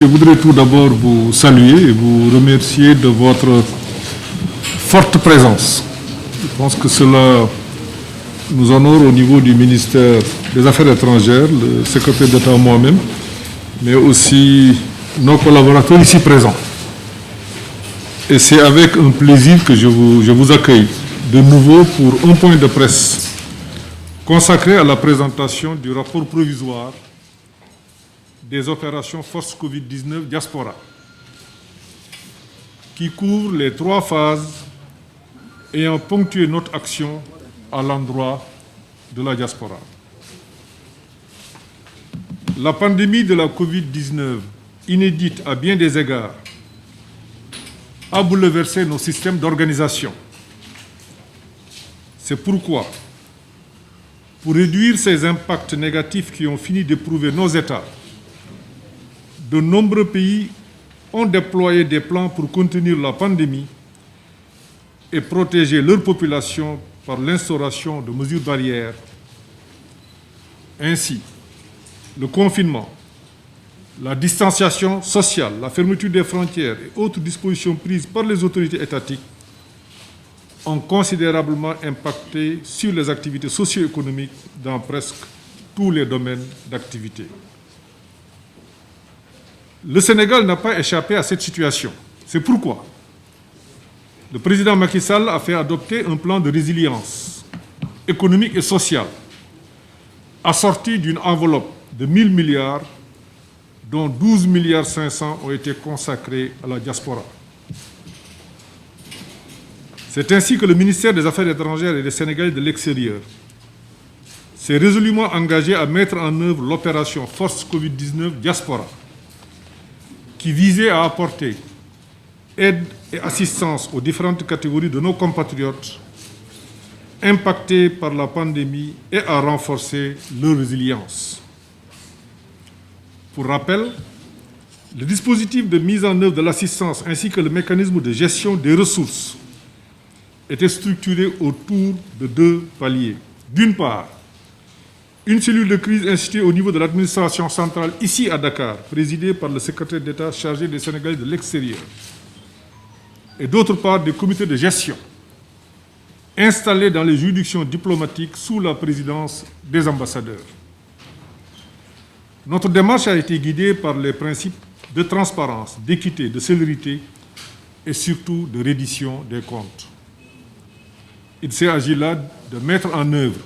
Je voudrais tout d'abord vous saluer et vous remercier de votre forte présence. Je pense que cela nous honore au niveau du ministère des Affaires étrangères, le secrétaire d'État moi-même, mais aussi nos collaborateurs ici présents. Et c'est avec un plaisir que je vous accueille de nouveau pour un point de presse consacré à la présentation du rapport provisoire des opérations Force Covid-19 Diaspora, qui couvre les 3 phases ayant ponctué notre action à l'endroit de la diaspora. La pandémie de la Covid-19, inédite à bien des égards, a bouleversé nos systèmes d'organisation. C'est pourquoi, pour réduire ces impacts négatifs qui ont fini d'éprouver nos États, de nombreux pays ont déployé des plans pour contenir la pandémie et protéger leur population par l'instauration de mesures barrières. Ainsi, le confinement, la distanciation sociale, la fermeture des frontières et autres dispositions prises par les autorités étatiques ont considérablement impacté sur les activités socio-économiques dans presque tous les domaines d'activité. Le Sénégal n'a pas échappé à cette situation. C'est pourquoi le président Macky Sall a fait adopter un plan de résilience économique et sociale assorti d'une enveloppe de 1 000 milliards, dont 12,5 milliards ont été consacrés à la diaspora. C'est ainsi que le ministère des Affaires étrangères et des Sénégalais de l'extérieur s'est résolument engagé à mettre en œuvre l'opération Force Covid-19 Diaspora, qui visait à apporter aide et assistance aux différentes catégories de nos compatriotes impactés par la pandémie et à renforcer leur résilience. Pour rappel, le dispositif de mise en œuvre de l'assistance ainsi que le mécanisme de gestion des ressources étaient structurés autour de 2 paliers. D'une part, une cellule de crise instituée au niveau de l'administration centrale ici à Dakar, présidée par le secrétaire d'État chargé des Sénégalais de l'extérieur, et d'autre part des comités de gestion installés dans les juridictions diplomatiques sous la présidence des ambassadeurs. Notre démarche a été guidée par les principes de transparence, d'équité, de célérité et surtout de reddition des comptes. Il s'agit là de mettre en œuvre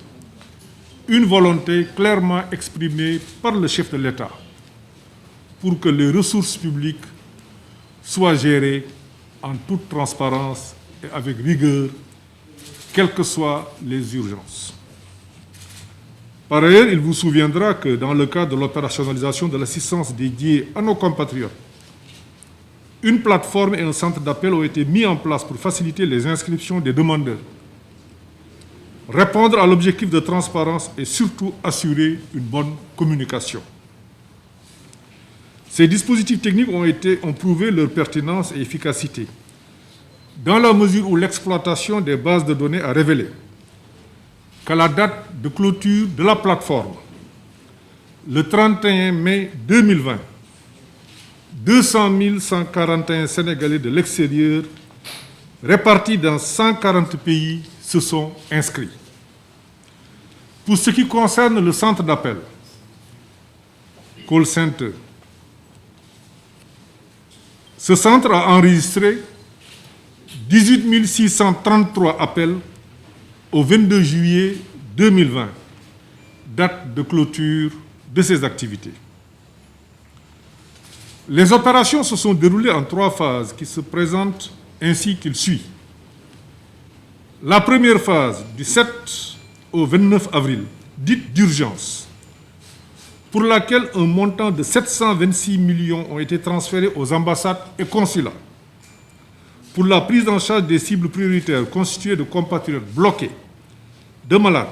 une volonté clairement exprimée par le chef de l'État pour que les ressources publiques soient gérées en toute transparence et avec rigueur, quelles que soient les urgences. Par ailleurs, il vous souviendra que dans le cadre de l'opérationnalisation de l'assistance dédiée à nos compatriotes, une plateforme et un centre d'appel ont été mis en place pour faciliter les inscriptions des demandeurs, répondre à l'objectif de transparence et surtout assurer une bonne communication. Ces dispositifs techniques ont prouvé leur pertinence et efficacité, dans la mesure où l'exploitation des bases de données a révélé qu'à la date de clôture de la plateforme, le 31 mai 2020, 200 141 Sénégalais de l'extérieur répartis dans 140 pays se sont inscrits. Pour ce qui concerne le centre d'appel, Call Center, ce centre a enregistré 18 633 appels au 22 juillet 2020, date de clôture de ces activités. Les opérations se sont déroulées en 3 phases qui se présentent ainsi qu'il suit. La première phase, du 7 au 29 avril, dite d'urgence, pour laquelle un montant de 726 millions ont été transférés aux ambassades et consulats pour la prise en charge des cibles prioritaires constituées de compatriotes bloqués, de malades,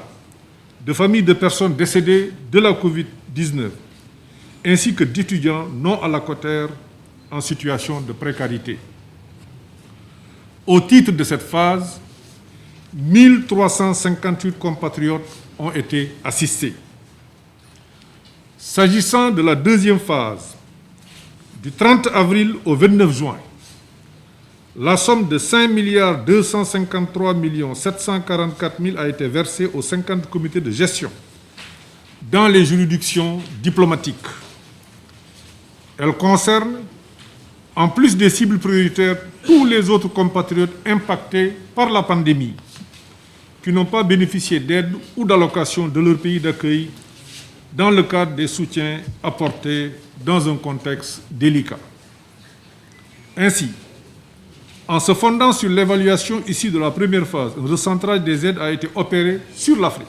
de familles de personnes décédées de la Covid-19, ainsi que d'étudiants non allocataires en situation de précarité. Au titre de cette phase, 1358 compatriotes ont été assistés. S'agissant de la deuxième phase, Du 30 avril au 29 juin, la somme de 5 253 744 000 a été versée aux 50 comités de gestion dans les juridictions diplomatiques. Elle concerne, en plus des cibles prioritaires, tous les autres compatriotes impactés par la pandémie qui n'ont pas bénéficié d'aide ou d'allocations de leur pays d'accueil dans le cadre des soutiens apportés dans un contexte délicat. Ainsi, en se fondant sur l'évaluation issue de la première phase, un recentrage des aides a été opéré sur l'Afrique.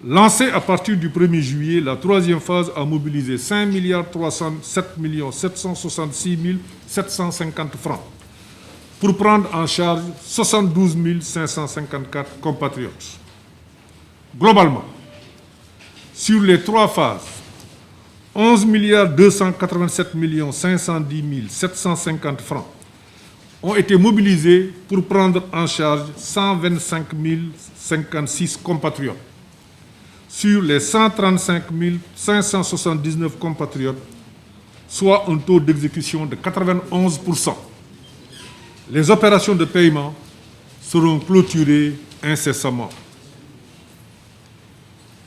Lancée à partir du 1er juillet, la troisième phase a mobilisé 5 307 766 750 francs pour prendre en charge 72 554 compatriotes. Globalement, sur les trois phases, 11 287 510 750 francs ont été mobilisés pour prendre en charge 125 056 compatriotes. Sur les 135 579 compatriotes, soit un taux d'exécution de 91%. Les opérations de paiement seront clôturées incessamment.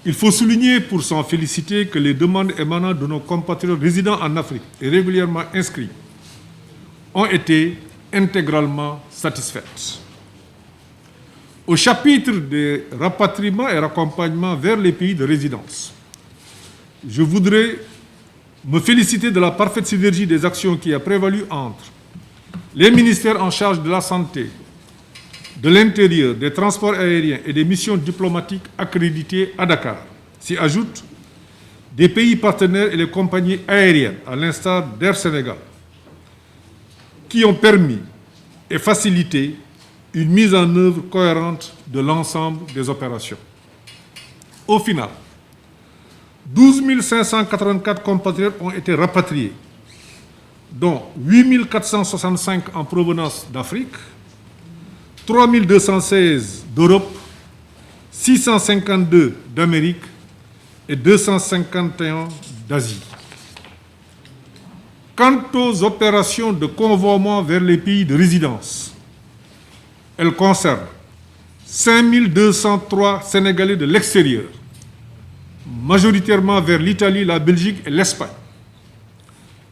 Il faut souligner, pour s'en féliciter, que les demandes émanant de nos compatriotes résidant en Afrique et régulièrement inscrits ont été intégralement satisfaites. Au chapitre des rapatriements et raccompagnements vers les pays de résidence, je voudrais me féliciter de la parfaite synergie des actions qui a prévalu entre les ministères en charge de la santé, de l'Intérieur, des transports aériens et des missions diplomatiques accréditées à Dakar. S'y ajoutent des pays partenaires et les compagnies aériennes, à l'instar d'Air Sénégal, qui ont permis et facilité une mise en œuvre cohérente de l'ensemble des opérations. Au final, 12 584 compatriotes ont été rapatriés, dont 8 465 en provenance d'Afrique, 3 216 d'Europe, 652 d'Amérique et 251 d'Asie. Quant aux opérations de convoiement vers les pays de résidence, elles concernent 5 203 Sénégalais de l'extérieur, majoritairement vers l'Italie, la Belgique et l'Espagne.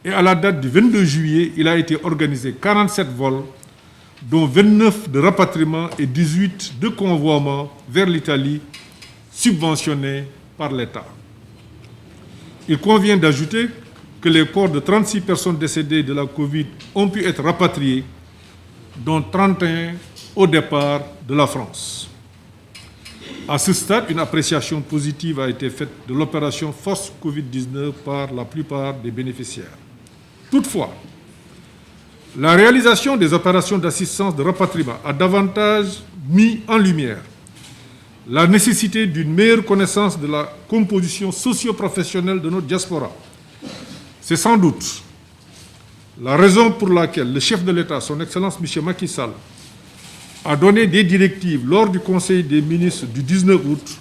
Et à la date du 22 juillet, il a été organisé 47 vols, dont 29 de rapatriement et 18 de convoiement vers l'Italie, subventionnés par l'État. Il convient d'ajouter que les corps de 36 personnes décédées de la Covid ont pu être rapatriés, dont 31 au départ de la France. À ce stade, une appréciation positive a été faite de l'opération Force Covid-19 par la plupart des bénéficiaires. Toutefois, la réalisation des opérations d'assistance de rapatriement a davantage mis en lumière la nécessité d'une meilleure connaissance de la composition socio-professionnelle de notre diaspora. C'est sans doute la raison pour laquelle le chef de l'État, son Excellence M. Macky Sall, a donné des directives lors du Conseil des ministres du 19 août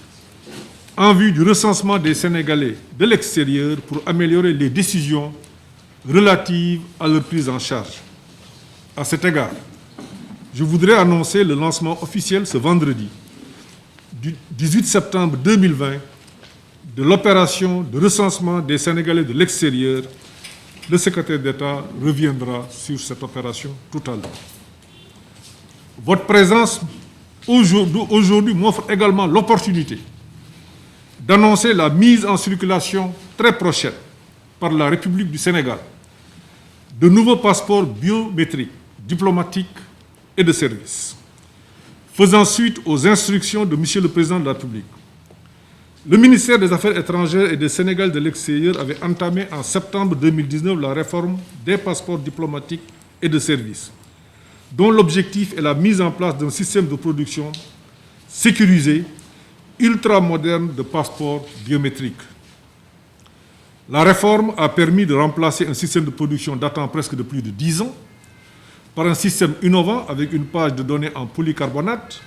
en vue du recensement des Sénégalais de l'extérieur pour améliorer les décisions relatives à leur prise en charge. À cet égard, je voudrais annoncer le lancement officiel ce vendredi, du 18 septembre 2020, de l'opération de recensement des Sénégalais de l'extérieur. Le secrétaire d'État reviendra sur cette opération tout à l'heure. Votre présence aujourd'hui m'offre également l'opportunité d'annoncer la mise en circulation très prochaine par la République du Sénégal de nouveaux passeports biométriques, diplomatiques et de service, faisant suite aux instructions de M. le Président de la République. Le ministère des Affaires étrangères et des Sénégal de l'extérieur avait entamé en septembre 2019 la réforme des passeports diplomatiques et de service, dont l'objectif est la mise en place d'un système de production sécurisé, ultra-moderne de passeports biométriques. La réforme a permis de remplacer un système de production datant presque de plus de 10 ans par un système innovant avec une page de données en polycarbonate.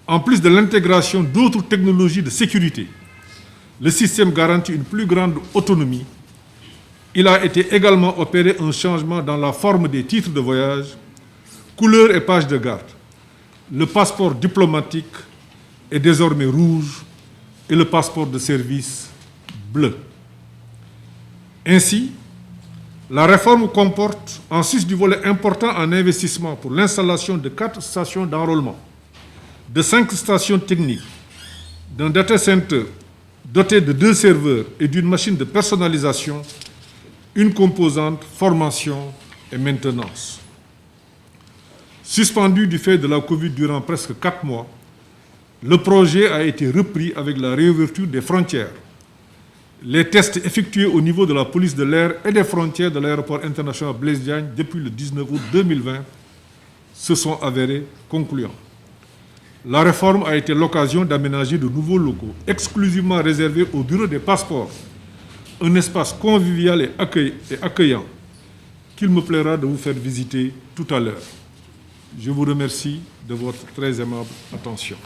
En plus de l'intégration d'autres technologies de sécurité, le système garantit une plus grande autonomie Il a été également opéré un changement dans la forme des titres de voyage, couleur et page de garde. Le passeport diplomatique est désormais rouge et le passeport de service bleu. Ainsi, la réforme comporte, en sus du volet important en investissement pour l'installation de 4 stations d'enrôlement, de 5 stations techniques, d'un data center doté de 2 serveurs et d'une machine de personnalisation, une composante formation et maintenance. Suspendu du fait de la Covid durant presque 4 mois, le projet a été repris avec la réouverture des frontières. Les tests effectués au niveau de la police de l'air et des frontières de l'aéroport international Blaise Diagne depuis le 19 août 2020 se sont avérés concluants. La réforme a été l'occasion d'aménager de nouveaux locaux exclusivement réservés au bureau des passeports, un espace convivial et accueillant qu'il me plaira de vous faire visiter tout à l'heure. Je vous remercie de votre très aimable attention.